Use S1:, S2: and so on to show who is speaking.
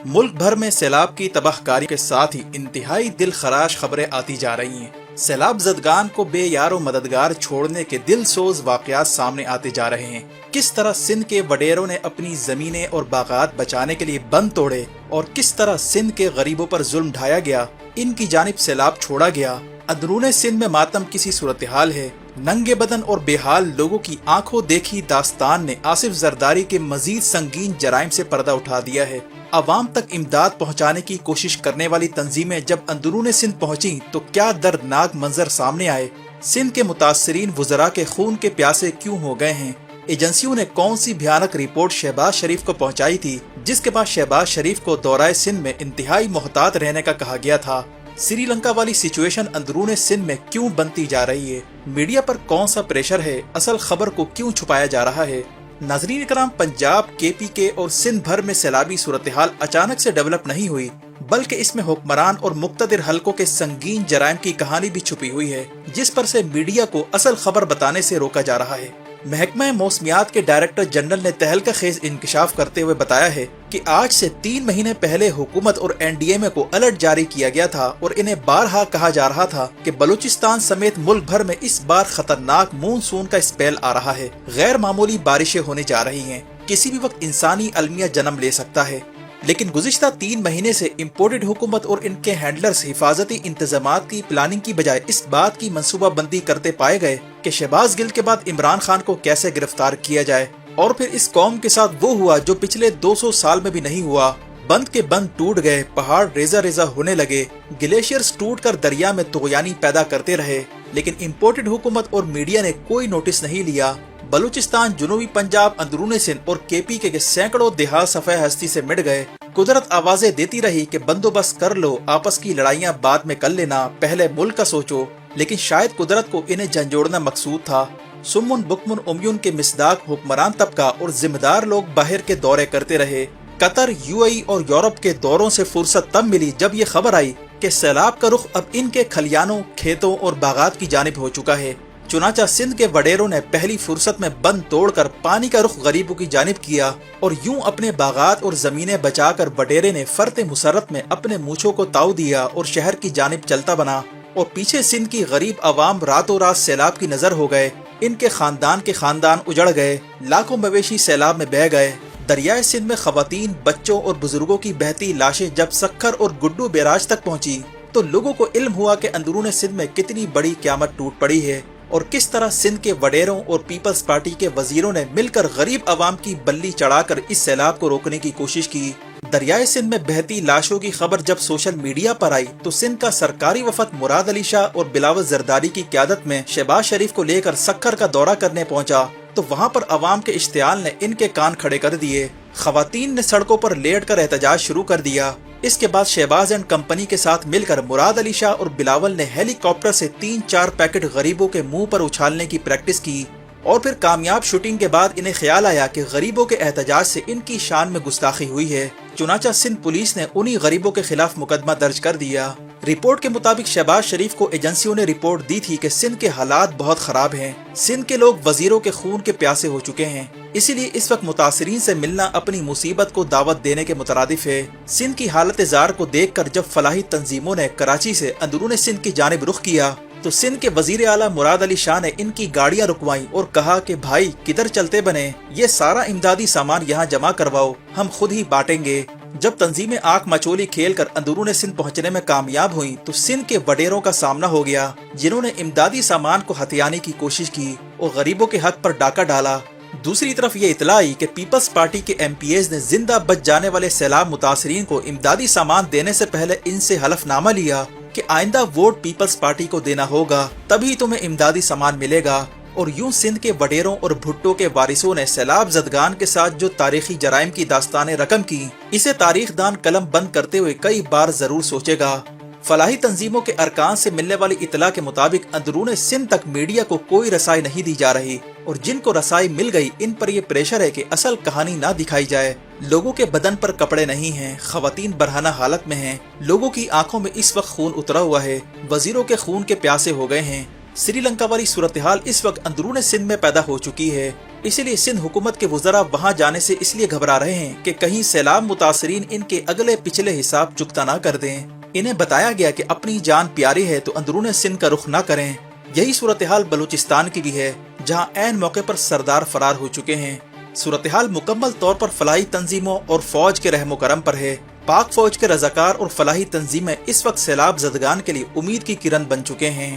S1: ملک بھر میں سیلاب کی تباہ کاری کے ساتھ ہی انتہائی دل خراش خبریں آتی جا رہی ہیں۔ سیلاب زدگان کو بے یار و مددگار چھوڑنے کے دل سوز واقعات سامنے آتے جا رہے ہیں۔ کس طرح سندھ کے وڈیروں نے اپنی زمینیں اور باغات بچانے کے لیے بند توڑے اور کس طرح سندھ کے غریبوں پر ظلم ڈھایا گیا، ان کی جانب سیلاب چھوڑا گیا۔ اندرون سندھ میں ماتم کسی صورتحال ہے۔ ننگے بدن اور بے حال لوگوں کی آنکھوں دیکھی داستان نے آصف زرداری کے مزید سنگین جرائم سے پردہ اٹھا دیا ہے۔ عوام تک امداد پہنچانے کی کوشش کرنے والی تنظیمیں جب اندرون سندھ پہنچی تو کیا دردناک منظر سامنے آئے۔ سندھ کے متاثرین وزراء کے خون کے پیاسے کیوں ہو گئے ہیں؟ ایجنسیوں نے کون سی بھیانک رپورٹ شہباز شریف کو پہنچائی تھی جس کے بعد شہباز شریف کو دورہ سندھ میں انتہائی محتاط رہنے کا کہا گیا تھا؟ سری لنکا والی سچویشن اندرون سندھ میں کیوں بنتی جا رہی ہے؟ میڈیا پر کون سا پریشر ہے؟ اصل خبر کو کیوں چھپایا جا رہا ہے؟ ناظرین کرام، پنجاب، کے پی کے اور سندھ بھر میں سیلابی صورتحال اچانک سے ڈیولپ نہیں ہوئی، بلکہ اس میں حکمران اور مقتدر حلقوں کے سنگین جرائم کی کہانی بھی چھپی ہوئی ہے، جس پر سے میڈیا کو اصل خبر بتانے سے روکا جا رہا ہے۔ محکمہ موسمیات کے ڈائریکٹر جنرل نے تہلکہ خیز انکشاف کرتے ہوئے بتایا ہے کہ آج سے 3 مہینے پہلے حکومت اور این ڈی ایم اے کو الرٹ جاری کیا گیا تھا اور انہیں بارہا کہا جا رہا تھا کہ بلوچستان سمیت ملک بھر میں اس بار خطرناک مونسون کا اسپیل آ رہا ہے، غیر معمولی بارشیں ہونے جا رہی ہیں، کسی بھی وقت انسانی المیہ جنم لے سکتا ہے۔ لیکن گزشتہ 3 مہینے سے امپورٹڈ حکومت اور ان کے ہینڈلرز حفاظتی انتظامات کی پلاننگ کی بجائے اس بات کی منصوبہ بندی کرتے پائے گئے کہ شہباز گل کے بعد عمران خان کو کیسے گرفتار کیا جائے، اور پھر اس قوم کے ساتھ وہ ہوا جو پچھلے 200 سال میں بھی نہیں ہوا۔ بند کے بند ٹوٹ گئے، پہاڑ ریزہ ریزہ ہونے لگے، گلیشیئرز ٹوٹ کر دریا میں طغیانی پیدا کرتے رہے، لیکن امپورٹڈ حکومت اور میڈیا نے کوئی نوٹس نہیں لیا۔ بلوچستان، جنوبی پنجاب، اندرون سندھ اور کے پی کے سینکڑوں دیہات صفحہ ہستی سے مٹ گئے۔ قدرت آوازیں دیتی رہی کہ بندوبست کر لو، آپس کی لڑائیاں بعد میں کر لینا، پہلے ملک کا سوچو، لیکن شاید قدرت کو انہیں جھنجھوڑنا مقصود تھا۔ سمن بکمن امیون کے مصداق حکمران طبقہ اور ذمہ دار لوگ باہر کے دورے کرتے رہے۔ قطر، یو اے ای اور یورپ کے دوروں سے فرصت تب ملی جب یہ خبر آئی کہ سیلاب کا رخ اب ان کے کھلیانوں، کھیتوں اور باغات کی جانب ہو چکا ہے۔ چنانچہ سندھ کے وڈیروں نے پہلی فرصت میں بند توڑ کر پانی کا رخ غریبوں کی جانب کیا، اور یوں اپنے باغات اور زمینیں بچا کر وڈیرے نے فرط مسرت میں اپنے مونچھوں کو تاؤ دیا اور شہر کی جانب چلتا بنا، اور پیچھے سندھ کی غریب عوام راتوں رات سیلاب کی نظر ہو گئے۔ ان کے خاندان اجڑ گئے، لاکھوں مویشی سیلاب میں بہہ گئے۔ دریائے سندھ میں خواتین، بچوں اور بزرگوں کی بہتی لاشیں جب سکھر اور گڈو بیراج تک پہنچی تو لوگوں کو علم ہوا کہ اندرون سندھ میں کتنی بڑی قیامت ٹوٹ پڑی ہے، اور کس طرح سندھ کے وڈیروں اور پیپلز پارٹی کے وزیروں نے مل کر غریب عوام کی بلی چڑھا کر اس سیلاب کو روکنے کی کوشش کی۔ دریائے سندھ میں بہتی لاشوں کی خبر جب سوشل میڈیا پر آئی تو سندھ کا سرکاری وفد مراد علی شاہ اور بلاول زرداری کی قیادت میں شہباز شریف کو لے کر سکھر کا دورہ کرنے پہنچا، تو وہاں پر عوام کے اشتعال نے ان کے کان کھڑے کر دیے۔ خواتین نے سڑکوں پر لیٹ کر احتجاج شروع کر دیا۔ اس کے بعد شہباز اینڈ کمپنی کے ساتھ مل کر مراد علی شاہ اور بلاول نے ہیلی کاپٹر سے 3-4 پیکٹ غریبوں کے منہ پر اچھالنے کی پریکٹس کی، اور پھر کامیاب شوٹنگ کے بعد انہیں خیال آیا کہ غریبوں کے احتجاج سے ان کی شان میں گستاخی ہوئی ہے۔ چنانچہ سندھ پولیس نے انہی غریبوں کے خلاف مقدمہ درج کر دیا۔ رپورٹ کے مطابق شہباز شریف کو ایجنسیوں نے رپورٹ دی تھی کہ سندھ کے حالات بہت خراب ہیں، سندھ کے لوگ وزیروں کے خون کے پیاسے ہو چکے ہیں، اسی لیے اس وقت متاثرین سے ملنا اپنی مصیبت کو دعوت دینے کے مترادف ہے۔ سندھ کی حالت زار کو دیکھ کر جب فلاحی تنظیموں نے کراچی سے اندرون سندھ کی جانب رخ کیا تو سندھ کے وزیر اعلیٰ مراد علی شاہ نے ان کی گاڑیاں رکوائیں اور کہا کہ بھائی کدھر چلتے بنے، یہ سارا امدادی سامان یہاں جمع کرواؤ، ہم خود ہی بانٹیں گے۔ جب تنظیمیں آنکھ مچولی کھیل کر اندرون سندھ پہنچنے میں کامیاب ہوئیں تو سندھ کے وڈیروں کا سامنا ہو گیا، جنہوں نے امدادی سامان کو ہتھیانے کی کوشش کی اور غریبوں کے حق پر ڈاکہ ڈالا۔ دوسری طرف یہ اطلاع آئی کہ پیپلز پارٹی کے ایم پی ایز نے زندہ بچ جانے والے سیلاب متاثرین کو امدادی سامان دینے سے پہلے ان سے حلف نامہ لیا کہ آئندہ ووٹ پیپلز پارٹی کو دینا ہوگا، تبھی تمہیں امدادی سامان ملے گا۔ اور یوں سندھ کے وڈیروں اور بھٹو کے وارثوں نے سیلاب زدگان کے ساتھ جو تاریخی جرائم کی داستانیں رقم کی، اسے تاریخ دان قلم بند کرتے ہوئے کئی بار ضرور سوچے گا۔ فلاحی تنظیموں کے ارکان سے ملنے والی اطلاع کے مطابق اندرون سندھ تک میڈیا کو کوئی رسائی نہیں دی جا رہی، اور جن کو رسائی مل گئی ان پر یہ پریشر ہے کہ اصل کہانی نہ دکھائی جائے۔ لوگوں کے بدن پر کپڑے نہیں ہیں، خواتین برہنہ حالت میں ہیں، لوگوں کی آنکھوں میں اس وقت خون اترا ہوا ہے، وزیروں کے خون کے پیاسے ہو گئے ہیں۔ سری لنکا والی صورتحال اس وقت اندرون سندھ میں پیدا ہو چکی ہے، اسی لیے سندھ حکومت کے وزراء وہاں جانے سے اس لیے گھبرا رہے ہیں کہ کہیں سیلاب متاثرین ان کے اگلے پچھلے حساب چکتا نہ کر دیں۔ انہیں بتایا گیا کہ اپنی جان پیاری ہے تو اندرون سندھ کا رخ نہ کریں۔ یہی صورتحال بلوچستان کی بھی ہے، جہاں عین موقع پر سردار فرار ہو چکے ہیں۔ صورتحال مکمل طور پر فلاحی تنظیموں اور فوج کے رحم و کرم پر ہے۔ پاک فوج کے رضاکار اور فلاحی تنظیمیں اس وقت سیلاب زدگان کے لیے امید کی کرن بن چکے ہیں۔